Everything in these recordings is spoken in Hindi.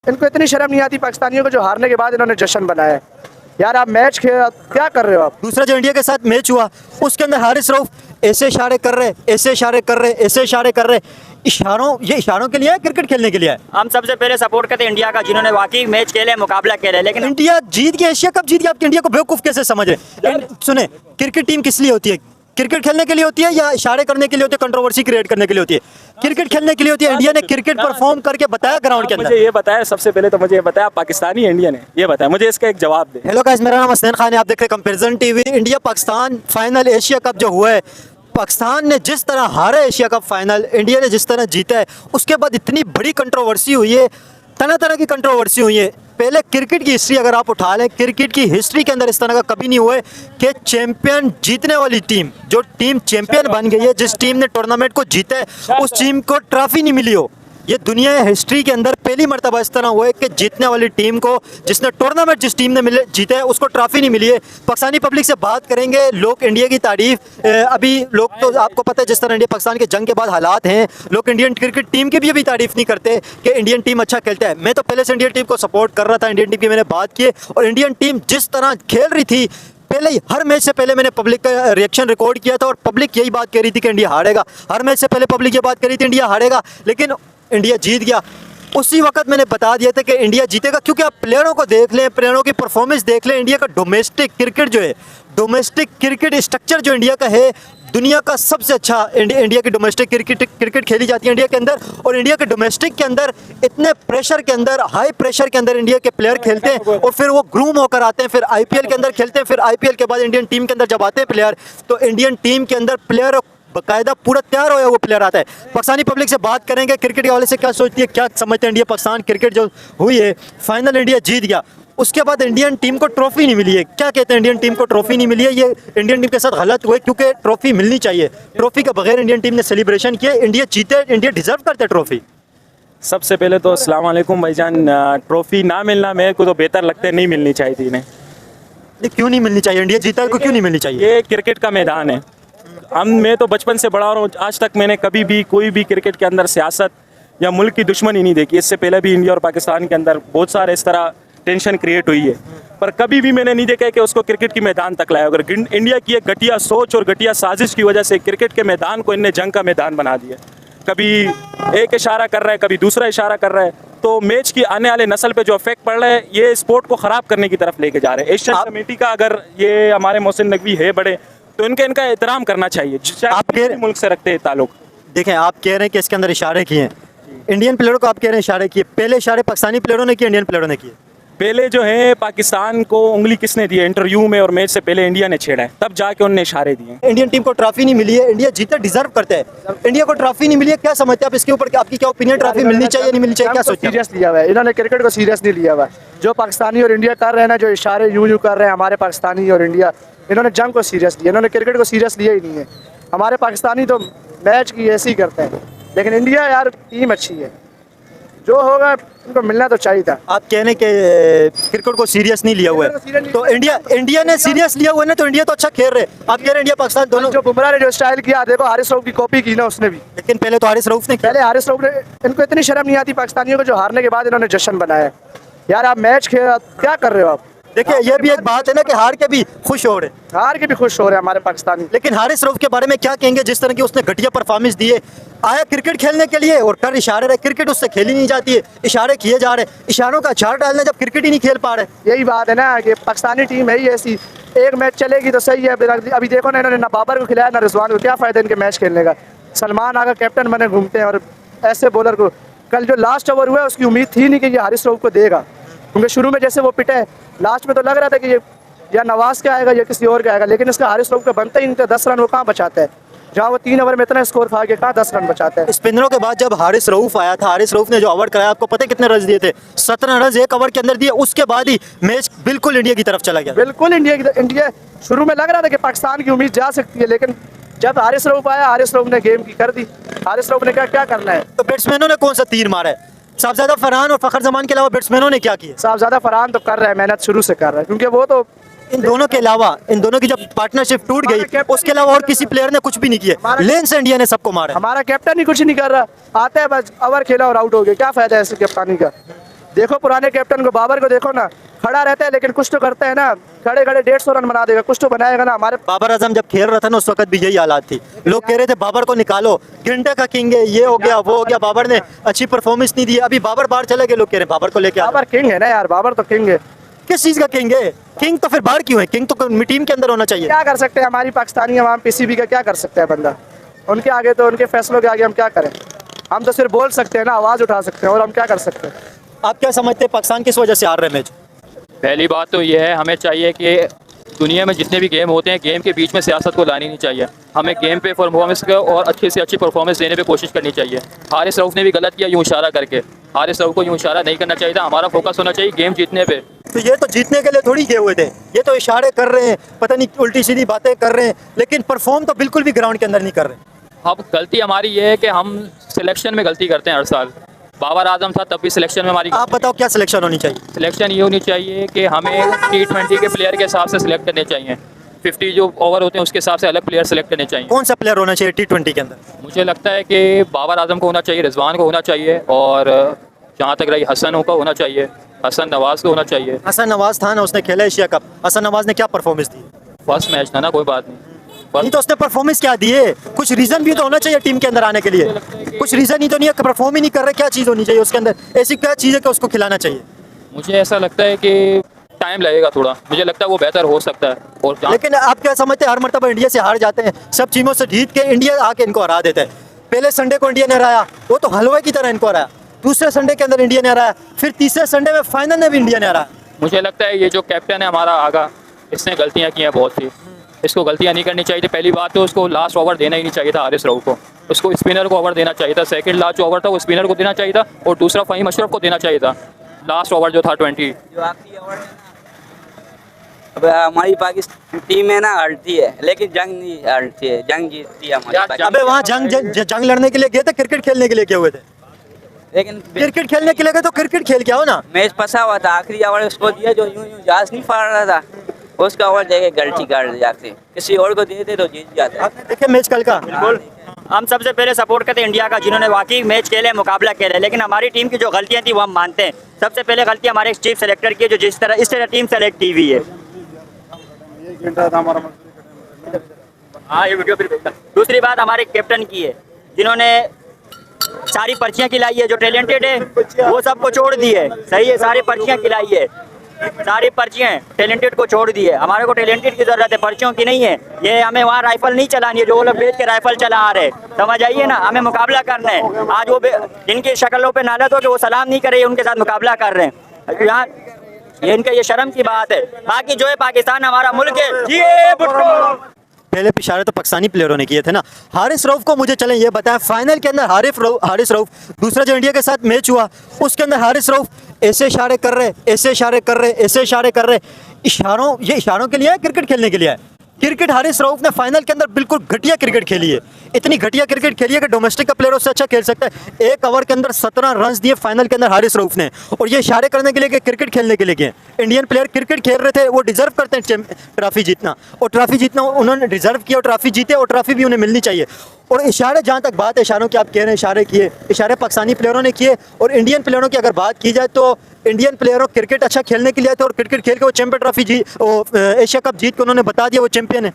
इनको इतनी शर्म नहीं आती पाकिस्तानियों को जो हारने के बाद इन्होंने जश्न बनाया है। यार आप मैच क्या कर रहे हो आप? दूसरा जो इंडिया के साथ मैच हुआ उसके अंदर हारिस रऊफ ऐसे इशारे कर रहे, ऐसे इशारे कर रहे, ऐसे इशारे कर रहे। ये इशारों के लिए है, क्रिकेट खेलने के लिए है। हम सबसे पहले सपोर्ट करते हैं इंडिया का, जिन्होंने वाकई मैच खेले, मुकाबला खेले। लेकिन इंडिया जीत गया, एशिया कप जीत गया, आप इंडिया को बेवकूफ कैसे समझ रहे? सुने, क्रिकेट टीम किस लिए होती है? क्रिकेट खेलने के लिए होती है या इशारे करने के लिए होती है, कंट्रोवर्सी क्रिएट करने के लिए होती है? क्रिकेट खेलने के लिए होती है। इंडिया ने क्रिकेट परफॉर्म करके बताया ग्राउंड के अंदर। मुझे ये बताया, सबसे पहले तो मुझे ये बताया पाकिस्तानी इंडियन है, ये बताया मुझे, इसका एक जवाब दे। हेलो गाइस, मेरा नाम हसनैन खान है, आप देख रहे हैं comparison TV. India Pakistan final Asia cup जो हुआ है, पाकिस्तान ने जिस तरह हारा एशिया कप फाइनल, इंडिया ने जिस तरह जीता है, उसके बाद इतनी बड़ी कंट्रोवर्सी हुई है, तरह तरह की कंट्रोवर्सी हुई है। पहले क्रिकेट की हिस्ट्री अगर आप उठा लें, क्रिकेट की हिस्ट्री के अंदर इस तरह का कभी नहीं हुआ है कि चैंपियन जीतने वाली टीम, जो टीम चैंपियन बन गई है, जिस टीम ने टूर्नामेंट को जीता है, उस टीम को ट्रॉफी नहीं मिली हो। ये दुनिया हिस्ट्री के अंदर पहली मर्तबा इस तरह हुआ है कि जीतने वाली टीम को, जिसने टूर्नामेंट जिस टीम ने जीता है, उसको ट्रॉफी नहीं मिली है। पाकिस्तानी पब्लिक से बात करेंगे, लोग इंडिया की तारीफ, अभी लोग तो आपको पता है जिस तरह इंडिया पाकिस्तान के जंग के बाद हालात हैं, लोग इंडियन क्रिकेट टीम की भी अभी तारीफ नहीं करते कि इंडियन टीम अच्छा खेलता है। मैं तो पहले से इंडियन टीम को सपोर्ट कर रहा था, इंडियन टीम की मैंने बात की, और इंडियन टीम जिस तरह खेल रही थी, पहले ही हर मैच से पहले मैंने पब्लिक का रिएक्शन रिकॉर्ड किया था और पब्लिक यही बात कह रही थी कि इंडिया हारेगा। हर मैच से पहले पब्लिक ये बात कह रही थी इंडिया हारेगा, लेकिन इंडिया जीत गया। उसी वक्त मैंने बता दिया था कि इंडिया जीतेगा, क्योंकि आप प्लेयरों को देख लें, प्लेयरों की परफॉर्मेंस देख लें। इंडिया का डोमेस्टिक क्रिकेट जो है, डोमेस्टिक क्रिकेट स्ट्रक्चर जो इंडिया का है, दुनिया का सबसे अच्छा इंडिया की डोमेस्टिक क्रिकेट खेली जाती है इंडिया के अंदर। और इंडिया के डोमेस्टिक के अंदर इतने प्रेशर के अंदर, हाई प्रेशर के अंदर इंडिया के प्लेयर खेलते हैं और फिर वो ग्रूम होकर आते हैं, फिर आईपीएल के अंदर खेलते हैं, फिर आईपीएल के बाद इंडियन टीम के अंदर जब आते हैं प्लेयर, तो इंडियन टीम के अंदर प्लेयर बाकायदा पूरा तैयार होया वो प्लेयर आता है। पाकिस्तानी पब्लिक से बात करेंगे, क्रिकेट के हवाले से क्या सोचती है, क्या समझते हैं। इंडिया पाकिस्तान क्रिकेट जो हुई है, फाइनल इंडिया जीत गया, उसके बाद इंडियन टीम को ट्रॉफी नहीं मिली है। क्या कहते हैं, इंडियन टीम को ट्रॉफी नहीं मिली है, ये इंडियन टीम के साथ गलत हुआ है, क्योंकि ट्रॉफी मिलनी चाहिए। ट्रॉफी के बगैर इंडियन टीम ने सेलिब्रेशन किया, इंडिया जीते, इंडिया डिजर्व करते है ट्रॉफी। सबसे पहले तो अस्सलाम वालेकुम भाईजान। ट्रॉफी ना मिलना मेरे को तो बेहतर लगता है, नहीं मिलनी चाहिए थी इन्हें। क्यों नहीं मिलनी चाहिए? इंडिया जीता है को क्यों नहीं मिलनी चाहिए? ये क्रिकेट का मैदान है। मैं तो बचपन से बड़ा रहा हूँ, आज तक मैंने कभी भी कोई भी क्रिकेट के अंदर सियासत या मुल्क की दुश्मनी नहीं देखी। इससे पहले भी इंडिया और पाकिस्तान के अंदर बहुत सारे इस तरह टेंशन क्रिएट हुई है, पर कभी भी मैंने नहीं देखा कि उसको क्रिकेट के मैदान तक लाया। अगर इंडिया की एक घटिया सोच और घटिया साजिश की वजह से क्रिकेट के मैदान को इनने जंग का मैदान बना दिया। कभी एक इशारा कर रहा है, कभी दूसरा इशारा कर रहा है, तो मैच की आने वाले नस्ल पे जो इफेक्ट पड़ रहा है, ये स्पोर्ट को ख़राब करने की तरफ लेके जा रहे हैं। एशियन कमेटी का अगर ये हमारे मोहसिन नकवी है बड़े, तो इनका एहतराम करना चाहिए। आप किस मुल्क से रखते हैं ताल्लुक? देखें, आप कह रहे हैं कि इसके अंदर इशारे किए हैं, इंडियन प्लेयरों को आप कह रहे हैं इशारे किए। पहले इशारे पाकिस्तानी प्लेयरों ने किए, इंडियन प्लेयरों ने किए? पहले जो है पाकिस्तान को उंगली किसने दी है? इंटरव्यू में और मैच से पहले इंडिया ने छेड़ा है, तब जाके उन्होंने इशारे दिए। इंडियन टीम को ट्रॉफी नहीं मिली है, इंडिया जीते डिजर्व करते हैं, इंडिया को ट्रॉफी नहीं मिली है। क्या समझते हैं आप इसके ऊपर? आपकी क्या ओपिनियन, ट्रॉफी मिलनी चाहिए नहीं मिलनी चाहिए, क्या सोचते हैं? सीरियस लिया हुआ है इन्होंने, क्रिकेट को सीरियस नहीं लिया हुआ है। जो पाकिस्तानी और इंडिया कर रहे हैं ना, जो इशारे यूं कर रहे हैं हमारे पाकिस्तानी और इंडिया, इन्होंने जंग को सीरियस लिया, इन्होंने क्रिकेट को सीरियस लिया ही नहीं है। हमारे पाकिस्तानी तो मैच की ऐसी ही करते हैं, लेकिन इंडिया यार टीम अच्छी है, जो होगा उनको मिलना तो चाहिए था। आप कहने के क्रिकेट को सीरियस नहीं लिया हुआ है, तो इंडिया ने सीरियस लिया हुआ है ना, तो इंडिया तो अच्छा खेल रहे। आप कह रहे हैं इंडिया पाकिस्तान दोनों, जो बुमराह ने जो स्टाइल किया, देखो हारिस रऊफ की कॉपी की ना उसने भी, लेकिन पहले तो हारिस रऊफ ने, हारिस रऊफ ने, इनको इतनी शर्म नहीं आती पाकिस्तानियों को जो हारने के बाद इन्होंने जश्न बनाया। यार आप मैच क्या कर रहे हो आप? देखिए, ये भी एक बात है ना कि हार के भी खुश हो रहे, हार के भी खुश हो रहे हैं हमारे पाकिस्तानी। लेकिन हारिस रऊफ के बारे में क्या कहेंगे, जिस तरह की उसने घटिया परफॉर्मेंस दी है? आया क्रिकेट खेलने के लिए और कर इशारे रहे, क्रिकेट उससे खेली नहीं जाती है, इशारे किए जा रहे, इशारों का अचार डालने जब क्रिकेट ही नहीं खेल पा रहे। यही बात है ना कि पाकिस्तानी टीम है ही ऐसी, एक मैच चलेगी तो सही है। अभी देखो ना, इन्होंने ना बाबर को खिलाया ना रिजवान को, क्या फ़ायदा इनके मैच खेलने का? सलमान आगा कैप्टन बने घूमते हैं, और ऐसे बॉलर को कल जो लास्ट ओवर हुआ है उसकी उम्मीद थी नहीं कि ये हारिस रऊफ को देगा, क्योंकि शुरू में जैसे वो पिटे, लास्ट में तो लग रहा था कि ये या नवाज का आएगा या किसी और का आएगा, लेकिन इसका हारिस रऊफ का बनता ही नहीं था। 10 रन वो कहाँ बचाता है, जहाँ वो 3 ओवर में इतना स्कोर खा के कहाँ 10 रन बचाता है। स्पिनरों के बाद जब हारिस रऊफ आया था, हारिस रऊफ ने जो ओवर कराया, आपको पता है कितने रन दिए थे? 17 रन एक ओवर के अंदर दिए। उसके बाद ही मैच बिल्कुल इंडिया की तरफ चला गया। बिल्कुल इंडिया शुरू में लग रहा था कि पाकिस्तान की उम्मीद जा सकती है, लेकिन जब हारिस रऊफ आया, हारिस रऊफ ने गेम की कर दी। हारिस रऊफ ने क्या करना है? तो बैट्समैनों ने कौन सा तीर मारा है? साहबजादा फरहान और फखर जमान के अलावा बैट्समैनों ने क्या किया? साहबजादा फरहान तो कर रहा है, मेहनत शुरू से कर रहा है, क्योंकि वो तो इन दोनों के अलावा, इन दोनों की जब पार्टनरशिप टूट गई, उसके अलावा और किसी प्लेयर ने कुछ भी नहीं किया। लेन से इंडिया ने सबको मारा। हमारा कैप्टन ही कुछ नहीं कर रहा, आता है बस ओवर खेला और आउट हो गया, क्या फायदा है ऐसे कप्तानी का? देखो पुराने कैप्टन को, बाबर को देखो ना, खड़ा रहता है लेकिन कुछ तो करता है ना, खड़े खड़े 150 रन बना देगा, कुछ तो बनाएगा ना। हमारे बाबर आजम जब खेल रहा था ना उस वक्त भी यही हालात थी, लोग कह रहे थे बाबर को निकालो, घंटे का किंग है, ये हो गया वो हो गया, बाबर ने अच्छी परफॉर्मेंस नहीं दी। अभी बाबर बाहर चले गए, लोग कह रहे हैं बाबर को लेके आओ। बाबर किंग है ना यार, बाबर तो किंग है। किस चीज का किंग है? किंग तो फिर बाहर क्यों है? किंग तो टीम के अंदर होना चाहिए। क्या कर सकते हैं, हमारी पाकिस्तानी अवाम पीसीबी का क्या कर सकता है बंदा? उनके आगे तो, उनके फैसलों के आगे हम क्या करें? हम तो सिर्फ बोल सकते हैं ना, आवाज़ उठा सकते हैं, और हम क्या कर सकते हैं? आप क्या समझते हैं पाकिस्तान किस वजह से हार रहे मैच? पहली बात तो यह है, हमें चाहिए कि दुनिया में जितने भी गेम होते हैं, गेम के बीच में सियासत को लानी नहीं चाहिए। हमें गेम पे परफॉर्मेंस का और अच्छी से अच्छी परफॉर्मेंस देने पे कोशिश करनी चाहिए। हारिस रऊफ ने भी गलत किया यूँ इशारा करके, हारिस रऊफ को यूँ इशारा नहीं करना चाहिए था। हमारा फोकस होना चाहिए गेम जीतने पे। तो ये तो जीतने के लिए थोड़ी गए हुए थे, ये तो इशारे कर रहे हैं, पता नहीं उल्टी सीधी बातें कर रहे हैं, लेकिन परफॉर्म तो बिल्कुल भी ग्राउंड के अंदर नहीं कर रहे। अब गलती हमारी ये है कि हम सिलेक्शन में गलती करते हैं हर साल। बाबर आजम था तब भी सिलेक्शन में हमारी। आप बताओ क्या सिलेक्शन होनी चाहिए? सिलेक्शन ये होनी चाहिए कि हमें T20 के प्लेयर के हिसाब से सिलेक्ट करने चाहिए। 50 जो ओवर होते हैं उसके हिसाब से अलग प्लेयर सिलेक्ट करने चाहिए। कौन सा प्लेयर होना चाहिए T20 के अंदर? मुझे लगता है कि बाबर आजम को होना चाहिए, रिजवान को होना चाहिए, और जहाँ तक रही हसन को होना चाहिए, हसन नवाज को होना चाहिए। हसन नवाज था ना, उसने खेला एशिया कप, हसन नवाज ने क्या परफॉर्मेंस दी? फर्स्ट मैच था ना, कोई बात नहीं। नहीं तो उसने परफॉर्मेंस क्या दी है? कुछ रीजन भी तो होना चाहिए टीम के अंदर आने के लिए। कुछ रीजन ही तो नहीं है, परफॉर्म ही नहीं कर रहे, क्या चीज़ होनी चाहिए उसके अंदर? ऐसी क्या चीज़ है कि उसको खिलाना चाहिए? मुझे ऐसा लगता है कि टाइम लगेगा थोड़ा, मुझे लगता है वो बेहतर हो सकता है। और लेकिन आप क्या समझते हैं, हर मरतबा इंडिया से हार जाते हैं, सब टीमों से जीत के इंडिया आके इनको हरा देता है। पहले संडे को इंडिया ने हराया, वो तो हलवे की तरह इनको हराया। दूसरे संडे के अंदर इंडिया ने हराया, फिर तीसरे संडे में फाइनल में भी इंडिया ने हराया। मुझे लगता है ये जो कैप्टन है हमारा आगा, इसने गलतियाँ की हैं बहुत सी, इसको गलतियाँ नहीं करनी चाहिए थी। पहली बात तो उसको लास्ट ओवर देना ही नहीं चाहिए था हारिस रऊफ को, उसको स्पिनर को ओवर देना चाहिए था। सेकंड लास्ट जो ओवर था वो स्पिनर को देना चाहिए था, और दूसरा फ़हीम अशरफ को देना चाहिए था लास्ट ओवर जो था 20। जो आखिरी ओवर है ना, अब हमारी पाकिस्तान टीम है ना, हारती है लेकिन जंग नहीं हारती है, जंग जीतती है हमारी। अबे वहाँ जंग लड़ने के लिए गए थे, क्रिकेट खेलने के लिए गए हुए थे? लेकिन क्रिकेट खेलने के लिए गए तो क्रिकेट खेल के आओ ना। मैच फंसा हुआ था, आखिरी ओवर उसको दिया जो यूं यूं जहाज नहीं फाड़ रहा था, उसका ओवर देके गलती कर जाते, किसी और को देते तो जीत जाते। आपने देखे मैच कल का? हम सबसे पहले सपोर्ट करते हैं इंडिया का, जिन्होंने वाकई मैच खेले, मुकाबला खेले, लेकिन हमारी टीम की जो गलतियां थी वो हम मानते हैं। सबसे पहले गलती हमारे चीफ सेलेक्टर की है, जो जिस तरह इस तरह टीम सेलेक्ट की हुई है। हाँ, ये वीडियो फिर देखता। दूसरी बात हमारे कैप्टन की है, जिन्होंने सारी पर्चियां खिलाई है, जो टैलेंटेड है वो सबको छोड़ दी है। सही है, सारी पर्चियां खिलाई है, सारी पर्चियां टैलेंटेड को छोड़ दी है। हमारे को टैलेंटेड की जरूरत है, पर्चियों की नहीं है। ये हमें वहाँ राइफल नहीं चलानी है, जो वो लोग बेच के राइफल चला आ रहे, समझ आइए ना। हमें मुकाबला करना है। आज वो जिनकी शक्लों पे नालत हो कि वो सलाम नहीं करे, उनके साथ मुकाबला कर रहे हैं। यहाँ ये इनका ये शर्म की बात है। बाकी जो है पाकिस्तान हमारा मुल्क है। ये पहले इशारे तो पाकिस्तानी प्लेयरों ने किए थे ना। हारिस रऊफ को मुझे चलें ये बताएं, फाइनल के अंदर हारिस रऊफ, दूसरा जो इंडिया के साथ मैच हुआ उसके अंदर हारिस रऊफ ऐसे इशारे कर रहे, ऐसे इशारे कर रहे, ऐसे इशारे कर रहे। ये इशारों के लिए है, क्रिकेट खेलने के लिए है? क्रिकेट हारिस रऊफ ने फाइनल के अंदर बिल्कुल घटिया क्रिकेट खेली है, इतनी घटिया क्रिकेट खेली है कि डोमेस्टिक का प्लेयर उससे अच्छा खेल सकता है। एक ओवर के अंदर 17 रन दिए फाइनल के अंदर हारिस रऊफ ने, और ये इशारे करने के लिए कि क्रिकेट खेलने के लिए गए। इंडियन प्लेयर क्रिकेट खेल रहे थे, वो डिजर्व करते हैं ट्रॉफी जीतना, और ट्रॉफी जीतना उन्होंने डिजर्व किया, और ट्रॉफी जीते, और ट्रॉफी भी उन्हें मिलनी चाहिए। और इशारे, जहाँ तक बात है इशारों की, आप कह रहे हैं इशारे किए, इशारे पाकिस्तानी प्लेयरों ने किए। और इंडियन प्लेयरों की अगर बात की जाए तो इंडियन प्लेयरों क्रिकेट अच्छा खेलने के लिए आए थे, और क्रिकेट खेल के वो चैंपियन ट्रॉफी एशिया कप जीत के उन्होंने बता दिया वो चैंपियन है।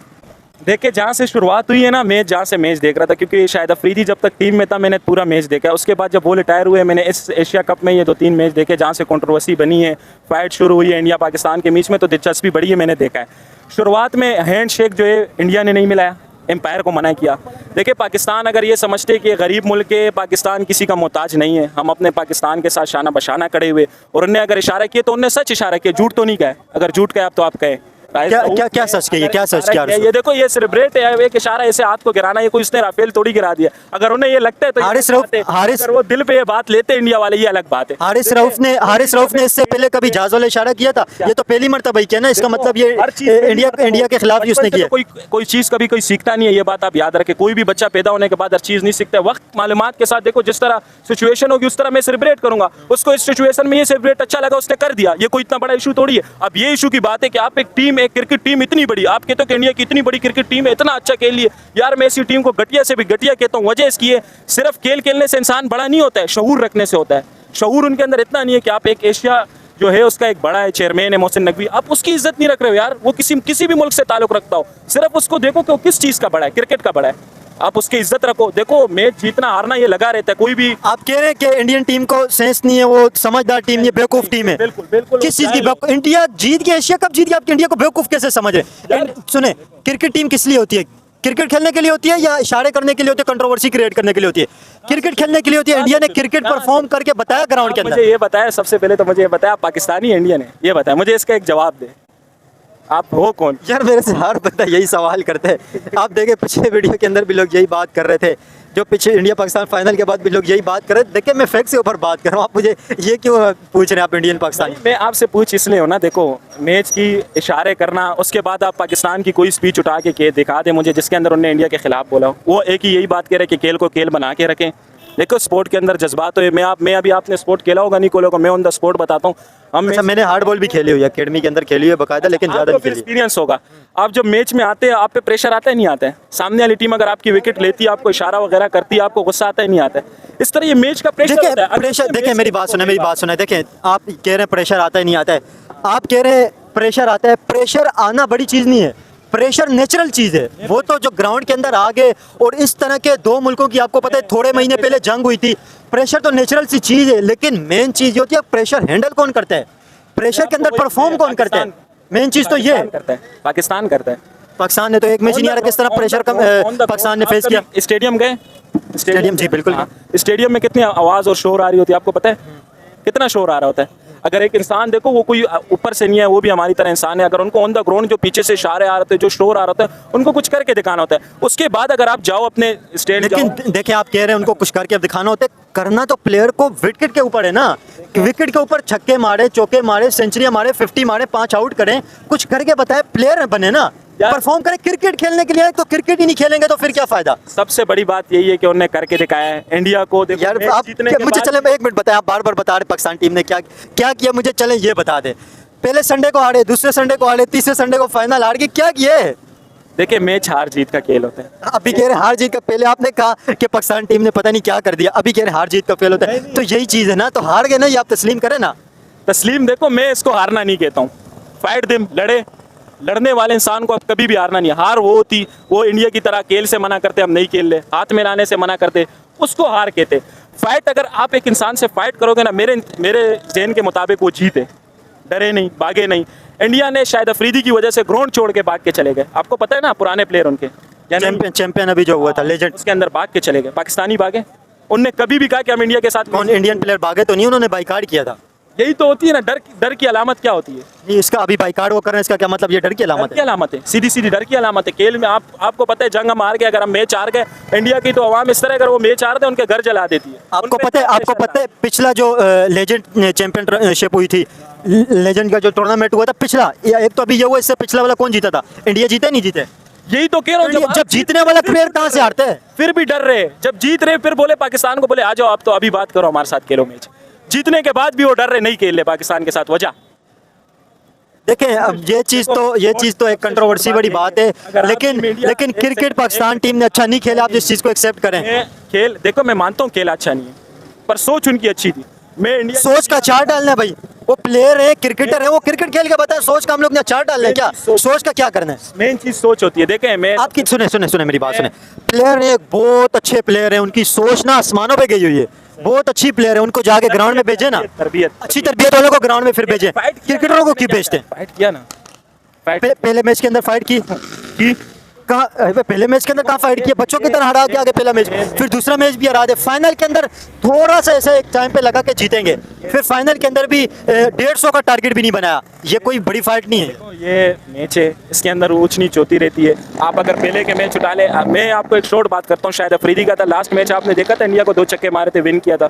देखिए, जहाँ से शुरुआत हुई है ना मैच, जहाँ से मैच देख रहा था, क्योंकि शायद अफरीदी जब तक टीम में था मैंने पूरा मैच देखा। उसके बाद जब वो रिटायर हुए मैंने इस एशिया कप में ये 2-3 मैच देखे, जहाँ से कंट्रोवर्सी बनी है, फाइट शुरू हुई है इंडिया पाकिस्तान के बीच में, तो दिलचस्पी बढ़ी है, मैंने देखा है। शुरुआत में हैंड शेक जो है इंडिया ने नहीं मिलाया, एम्पायर को मना किया। देखिए, पाकिस्तान अगर ये समझते कि गरीब मुल्क है, पाकिस्तान किसी का मोहताज नहीं है, हम अपने पाकिस्तान के साथ शाना बशाना खड़े हुए, और उनने अगर इशारा किया तो उनने सच इशारा किया, झूठ तो नहीं कहा। अगर झूठ कहा तो आप कहें क्या सच किया, क्या सच किया? ये देखो, ये सेलिब्रेट है, एक इशारा ऐसे हाथ को गिराना, ये कोई उसने राफेल थोड़ी गिरा दिया। अगर उन्हें ये लगता है तो अगर वो दिल पे ये बात लेते इंडिया वाले, ये अलग बात है। हारिस रऊफ ने इससे पहले कभी जहाज वाला इशारा किया था? ये तो पहली मर्तबा ही किया ना, इसका मतलब ये इंडिया के खिलाफ ही उसने किया। कोई चीज़ कभी कोई सीखता नहीं है, ये बात आप याद रखें। कोई भी बच्चा पैदा होने के बाद हर चीज़ नहीं सीखता। वक्त मालूमात के साथ देखो, जिस तरह सिचुएशन होगी उस तरह मैं सेलिब्रेट करूंगा। उसको इस सिचुएशन में ये सेलिब्रेट अच्छा लगा, उसने कर दिया, ये कोई इतना बड़ा इशू थोड़ी है। अब ये इशू की बात है कि आप एक टीम, एक क्रिकेट टीम इतनी बड़ी, आप कहते हो कि इंडिया की इतनी बड़ी क्रिकेट टीम है, इतना अच्छा खेल लिया यार। मैं इसी टीम को घटिया से भी घटिया कहता हूँ। वजह इसकी है, सिर्फ खेल खेलने से इंसान बड़ा नहीं होता है, शऊर रखने से होता है। शऊर उनके अंदर इतना नहीं है कि आप एक एशिया जो है उसका एक बड़ा है चेयरमैन है मोहसिन नकवी, आप उसकी इज्जत नहीं रख रहे हो यार। वो किसी भी मुल्क से ताल्लुक रखता हो, सिर्फ उसको देखो कि वो किस चीज़ का बड़ा है, क्रिकेट का बड़ा है, आप उसकी इज्जत रखो। देखो मैच जीतना हारना ये लगा रहता है, कोई भी। आप कह रहे हैं कि इंडियन टीम को सेंस नहीं है, वो समझदार टीम नहीं है, बेवकूफ टीम है। बिल्कुल बिल्कुल। किस चीज की बेवकूफ? इंडिया जीत गया, एशिया कप जीत गया, आप इंडिया को बेवकूफ कैसे समझ रहे हैं? सुने, क्रिकेट टीम किस लिए होती है? क्रिकेट खेलने के लिए होती है या इशारे करने के लिए होती है, कंट्रोवर्सी क्रिएट करने के लिए होती है? क्रिकेट खेलने के लिए होती है। इंडिया ने क्रिकेट परफॉर्म करके बताया ग्राउंड के अंदर। मुझे ये बताया, सबसे पहले तो मुझे ये बताया पाकिस्तानी है इंडियन है, ये बताया मुझे, इसका एक जवाब दे, आप हो कौन? यार मेरे से हर बंदा यही सवाल करते हैं। आप देखे पिछले वीडियो के अंदर भी लोग यही बात कर रहे थे, जो पीछे इंडिया पाकिस्तान फाइनल के बाद भी लोग यही बात कर रहे थे। देखिए मैं फैक्ट के ऊपर बात कर रहा हूँ, आप मुझे ये क्यों पूछ रहे हैं? आप इंडियन पाकिस्तानी, मैं आपसे पूछ इसलिए हो ना, देखो मैच की इशारे करना, उसके बाद आप पाकिस्तान की कोई स्पीच उठा के दिखा दे मुझे जिसके अंदर उन्होंने इंडिया के खिलाफ बोला हो। वो एक ही यही बात कह रहे कि खेल को खेल बना के रखें। देखो स्पोर्ट के अंदर जज्बात हो, मैं अभी आपने स्पोर्ट खेला होगा नहीं खोला होगा, मैं ऑन द स्पोर्ट बताता हूँ। अच्छा, मैंने हार्ड बॉल भी खेली हुई है, अकेडमी के अंदर खेली हुई है बकायदा, लेकिन ज़्यादा नहीं खेली। एक्सपीरियंस होगा। आप जब मैच में आते हैं, आप पे प्रेशर आता है नहीं आता है? सामने वाली टीम अगर आपकी विकेट लेती है, आपको इशारा वगैरह करती है, आपको गुस्सा आता है नहीं आता है? इस तरह ये मैच का प्रेशर होता है। प्रेशर देखिए, मेरी बात सुने, देखें आप कह रहे हैं प्रेशर आता है नहीं आता है, आप कह रहे हैं प्रेशर आता है। प्रेशर आना बड़ी चीज़ नहीं है, प्रेशर नेचुरल चीज़ है। वो तो जो ग्राउंड के अंदर आ गए, और इस तरह के दो मुल्कों की आपको पता है थोड़े महीने पहले जंग हुई थी। प्रेशर तो नेचुरल सी चीज़ है, लेकिन मेन चीज़ होती है प्रेशर हैंडल कौन करता है, प्रेशर के अंदर परफॉर्म कौन करता है, मेन चीज़ तो ये करता है, पाकिस्तान करता है। पाकिस्तान ने तो एक मैच नहीं आ रहा, किस तरह प्रेशर का पाकिस्तान ने फेस किया। स्टेडियम गए, स्टेडियम जी बिल्कुल। स्टेडियम में कितनी आवाज़ और शोर आ रही होती है, आपको पता है कितना शोर आ रहा होता है? अगर एक इंसान देखो, वो कोई ऊपर से नहीं है, वो भी हमारी तरह इंसान है, अगर उनको ऑन द ग्राउंड जो पीछे से इशारे आ रहे थे, जो शोर आ रहा होता है, उनको कुछ करके दिखाना होता है। उसके बाद अगर आप जाओ अपने स्टेट, लेकिन देखिए आप कह रहे हैं उनको कुछ करके दिखाना होता है, करना तो प्लेयर को विकेट के ऊपर है ना। विकेट के ऊपर छक्के मारे, चौके मारे, सेंचुरियां मारे, 50 मारे, 5 आउट करें, कुछ करके बताए, प्लेयर बने ना, परफॉर्म करें। क्रिकेट खेलने के लिए तो क्रिकेट ही नहीं खेलेंगे तो फिर क्या फायदा? सबसे बड़ी बात यही है कि उन्होंने करके दिखाया है इंडिया को। देखो यार आप मुझे चले एक मिनट बताएं, आप बार बार बता रहे पाकिस्तान टीम ने क्या क्या किया, मुझे चले ये बता दें। पहले संडे को हारे, दूसरे संडे को हारे, तीसरे संडे को फाइनल हार गए, क्या किए? देखिए मैच हार जीत का खेल होता है। अभी कह रहे हार जीत का, पहले आपने कहा कि पाकिस्तान टीम ने पता नहीं क्या कर दिया, अभी कह रहे हार जीत का खेल होता है। तो यही चीज़ है ना, तो हार गए ना, ये आप तस्लीम करें ना। तस्लीम, देखो मैं इसको हारना नहीं कहता हूँ, फाइट देम, लड़ने वाले इंसान को अब कभी भी हारना नहीं। हार वो होती, वो इंडिया की तरह खेल से मना करते, हम नहीं खेल ले, हाथ में लाने से मना करते, उसको हार कहते। फाइट, अगर आप एक इंसान से फाइट करोगे ना, मेरे जहन के मुताबिक वो जीते, डरे नहीं, भागे नहीं। इंडिया ने शायद अफरीदी की वजह से ग्राउंड छोड़ के भाग के चले गए, आपको पता है ना, पुराने प्लेयर उनके चैंपियन अभी जो हुआ था लेजेंड, उसके अंदर भाग के चले गए। पाकिस्तानी भागे, उनने कभी भी कहा कि हम इंडिया के साथ। कौन इंडियन प्लेयर भागे तो नहीं, उन्होंने बाइकाट किया था। यही तो होती है ना, डर की अलामत क्या होती है? नहीं, इसका अभी बाइकाट वो कर रहे हैं, इसका क्या मतलब? ये डर की अलामत की अलामत है, सीधी डर की अलामत है। खेल में आपको पता है, जंग हम हार गए, अगर हम मैच हार गए, इंडिया की तो आवाम इस तरह अगर वो मैच हारते उनके घर जला देती है। आपको पता है पिछला जो लेजेंड चैंपियनशिप हुई थी, लेजेंड का जो टूर्नामेंट हुआ था पिछला, एक तो अभी ये हुआ, इससे पिछला वाला कौन जीता था? इंडिया जीते नहीं जीते? यही तो कह रहा हूँ, जब जीतने वाला प्लेयर कहाँ से हारते हैं? फिर भी डर रहे, जब जीत रहे फिर बोले पाकिस्तान को, बोले आ जाओ आप तो अभी बात करो हमारे साथ, खेलो मैच। जीतने के बाद भी वो डर रहे, नहीं खेल ले पाकिस्तान के साथ। वजह देखें, अब ये चीज़ तो एक कंट्रोवर्सी बड़ी बात है, लेकिन क्रिकेट पाकिस्तान टीम ने अच्छा नहीं खेला, आप इस चीज़ को एक्सेप्ट करें। खेल देखो, मैं मानता हूँ खेल अच्छा नहीं है, पर सोच उनकी अच्छी थी। मैं इंडिया सोच का चार्ट डालना है भाई, वो प्लेयर है, क्रिकेटर है, वो क्रिकेट खेल के बताए, सोच का हम लोग ने चार्ट डालना है क्या? सोच का क्या करना है? मेन चीज सोच होती है। देखें मैं आपकी सुने मेरी बात सुने, प्लेयर है, बहुत अच्छे प्लेयर है, उनकी सोच ना आसमानों पे गई हुई है, बहुत अच्छी प्लेयर है, उनको जाके ग्राउंड में भेजे ना, अच्छी तरबियत वालों को ग्राउंड में फिर भेजे। क्रिकेटरों को क्यों भेजते हैं? फाइट किया ना, पहले मैच के अंदर फाइट की कहाँ? पहले मैच के अंदर कहाँ फाइट किया? बच्चों की तरह हरा के आगे पहला मैच, फिर दूसरा मैच भी हरा दे। फाइनल के अंदर थोड़ा सा ऐसे एक टाइम पे लगा के जीतेंगे, फिर फाइनल के अंदर भी 150 का टारगेट भी नहीं बनाया। ये कोई बड़ी फाइट नहीं है, ये मैच है, इसके अंदर ऊंच नीच होती रहती है। आप अगर पहले के मैच उठा ले, मैं आपको एक शॉर्ट बात करता हूँ, शायद अफरीदी का था लास्ट मैच, आपने देखा था, इंडिया को 2 छक्के मारे थे, विन किया था,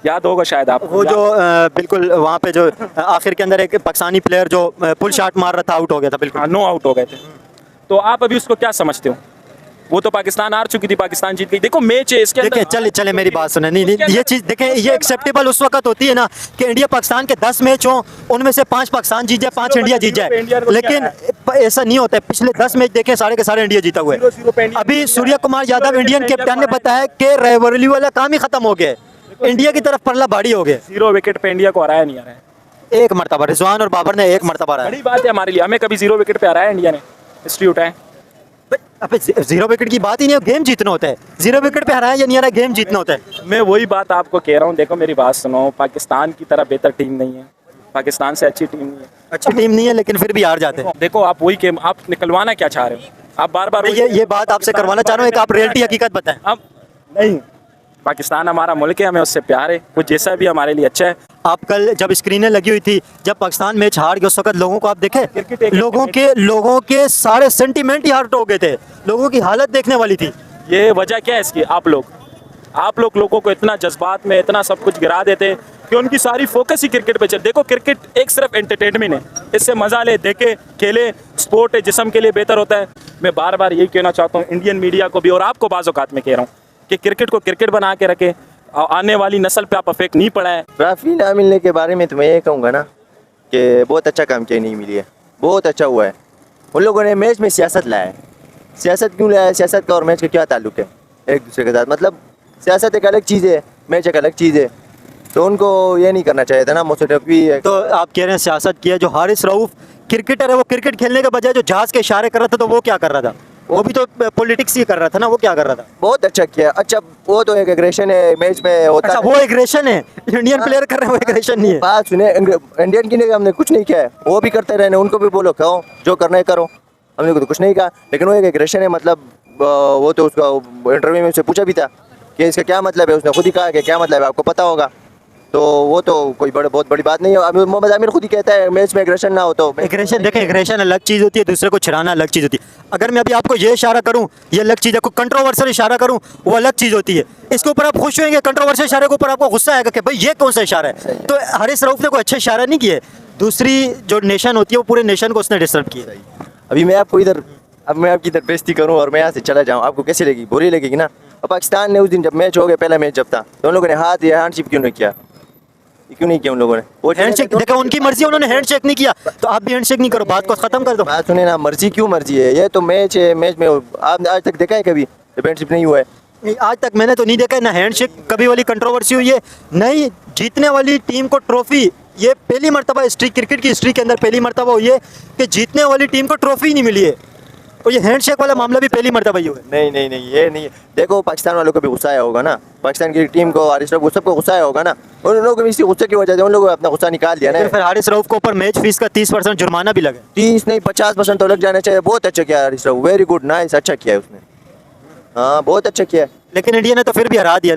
याद होगा शायद आपको। वो जो बिल्कुल वहाँ पे जो आखिर के अंदर एक पाकिस्तानी प्लेयर जो पुल शॉट मार रहा था, आउट हो गया था, बिल्कुल नो आउट हो गए थे। तो आप अभी उसको क्या समझते हो? वो तो पाकिस्तान हार चुकी थी, पाकिस्तान जीत गई। देखो मैच है इसके अंदर। देखें, चले मेरी बात सुने, नहीं ये चीज़ देखें, ये एक्सेप्टेबल उस वक्त होती है ना कि इंडिया पाकिस्तान के 10 मैच हों, उनमें से 5 पाकिस्तान जीत जाए, 5 इंडिया जीत जाए, लेकिन ऐसा नहीं होता है। पिछले 10 मैच देखें, सारे के सारे इंडिया जीता हुआ है। अभी सूर्य कुमार यादव इंडियन कैप्टन ने बताया कि राइवलरी वाला काम ही खत्म हो गया है। इंडिया की तरफ पल्ला भारी हो गया। 0 विकेट पे इंडिया को हराया नहीं आ रहा है। एक मरतबा रिजवान और बाबर ने एक मरतबा हराया। बड़ी बात है हमारे लिए, हमें कभी 0 विकेट पे हराया इंडिया ने, हिस्ट्री उठाए। अबे 0 विकेट की बात ही नहीं है, गेम जीतना होता है। 0 विकेट पे हराया या नहीं हराया, गेम जीतना होता है। मैं वही बात आपको कह रहा हूँ, देखो मेरी बात सुनो, पाकिस्तान की तरह बेहतर टीम नहीं है, पाकिस्तान से अच्छी टीम नहीं है। अच्छी टीम नहीं है लेकिन फिर भी हार जाते हैं। देखो आप वही गेम आप निकलवाना क्या चाह रहे हो, आप बार बार ये बात आपसे करवाना चाह रहा हूँ, एक आप रियलिटी हकीकत बताएं। अब नहीं, पाकिस्तान हमारा मुल्क है, हमें उससे प्यार है, कुछ जैसा भी हमारे लिए अच्छा है। आप कल जब स्क्रीनें लगी हुई थी, जब पाकिस्तान मैच हार गया, उस वक्त लोगों को आप देखे, लोगों के सारे सेंटीमेंट ही हर्ट हो गए थे, लोगों की हालत देखने वाली थी। ये वजह क्या है इसकी, आप लोग लोगों को इतना जज्बात में इतना सब कुछ गिरा देते कि उनकी सारी फोकस ही क्रिकेट पे चल। देखो क्रिकेट एक सिर्फ एंटरटेनमेंट है, इससे मजा ले, देखे, खेले, स्पोर्ट है, जिस्म के लिए बेहतर होता है। मैं बार बार यही कहना चाहता हूँ इंडियन मीडिया को भी, और आपको बाज़ औक़ात में कह रहा हूँ कि क्रिकेट को क्रिकेट बना के रखे, और आने वाली नस्ल पे आप अफेक्ट नहीं पड़ा है। ट्रॉफी ना मिलने के बारे में तो मैं ये कहूँगा ना कि बहुत अच्छा काम किया, नहीं मिली है, बहुत अच्छा हुआ है। उन लोगों ने मैच में सियासत लाया है। सियासत क्यों लाया है? सियासत का और मैच का क्या ताल्लुक है एक दूसरे के साथ? मतलब सियासत एक अलग चीज़ है, मैच एक अलग चीज़ है, तो उनको ये नहीं करना चाहिए था ना। मोस्टली तो आप कह रहे हैं सियासत की है। जो हारिस रऊफ क्रिकेटर है, वो क्रिकेट खेलने के बजाय जो जहाज के इशारे कर रहा था, तो वो क्या कर रहा था? वो भी तो पॉलिटिक्स ही कर रहा था ना, वो क्या कर रहा था? बहुत अच्छा किया। अच्छा वो तो एक एग्रेशन है मैच में होता अच्छा, वो एग्रेशन है, इंडियन प्लेयर कर रहे हैं, वो एग्रेशन नहीं है। बात सुने, इंडियन की नहीं, हमने कुछ नहीं किया है, वो भी करते रहने, उनको भी बोलो कहो जो करना है करो, हमने तो कुछ नहीं कहा। लेकिन वो एक एग्रेशन है, मतलब वो तो उसका इंटरव्यू में उससे पूछा भी था कि इसका क्या मतलब है, उसने खुद ही कहा कि क्या मतलब है आपको पता होगा, तो वो तो कोई बहुत बड़ी बात नहीं है। अभी मोहम्मद आमिर खुद ही कहता है मैच में एग्रेशन ना हो तो। एग्रेशन देखें, एग्रेशन अलग चीज़ होती है, दूसरे को छिड़ाना अलग चीज़ होती है। अगर मैं अभी आपको ये इशारा करूं, ये अलग चीज़ है, कोई कंट्रोवर्शियल इशारा करूं, वो अलग चीज़ होती है। इसके ऊपर आप खुश होंगे, कंट्रोवर्शियल इशारे के ऊपर आपको गुस्सा आएगा कि भाई ये कौन सा इशारा है। तो हारिस रऊफ ने कोई अच्छा इशारा नहीं किया है, दूसरी जो नेशन होती है वो पूरे नेशन को उसने डिस्टर्ब किया। अभी मैं आपको इधर, अब मैं आपकी इधर बेइज्जती करूं और मैं यहाँ से चला जाऊं, आपको कैसे लगेगी? बुरी लगेगी ना। और पाकिस्तान ने उस दिन जब मैच हो गया, पहला मैच जब था, तो उन लोगों ने हैंडशिप क्यों नहीं किया? क्यों नहीं किया उन लोगों ने? वो हैंडशेक देखो, उनकी मर्जी, उन्होंने हैंडशेक नहीं किया, तो आप भी हैंडशेक नहीं करो, बात को खत्म कर दो। बात सुने ना, मर्जी क्यों मर्जी है? ये तो मैच है, मैच में आपने आज तक देखा है कभी हैंडशिप नहीं हुआ है? नहीं, आज तक मैंने तो नहीं देखा है ना हैंडशेक कभी वाली कंट्रोवर्सी हुई है, नहीं जीतने वाली टीम को ट्रॉफी। ये पहली मर्तबा हिस्ट्री, क्रिकेट की हिस्ट्री के अंदर पहली मर्तबा हुई है कि जीतने वाली टीम को ट्रॉफी नहीं मिली है, और ये हैंडशेक वाला मामला भी पहली मर्तबा ही हुआ है। नहीं नहीं नहीं, ये नहीं है। देखो पाकिस्तान वालों को भी गुस्सा आया होगा ना, पाकिस्तान की टीम को, हारिस रऊफ को, सबको गुस्सा आया होगा ना। उन लोगों को इसी गुस्से की वजह से उन लोगों ने अपना गुस्सा निकाल दिया ना। फिर हारिस रऊफ को ऊपर मैच फीस का 30% जुर्माना भी लगा। 30 नहीं 50% तो लग जाना चाहिए। बहुत अच्छा किया Haris Rauf, very good, nice, अच्छा किया है उसने, हाँ बहुत अच्छा किया है। लेकिन इंडिया ने तो फिर भी हरा दिया।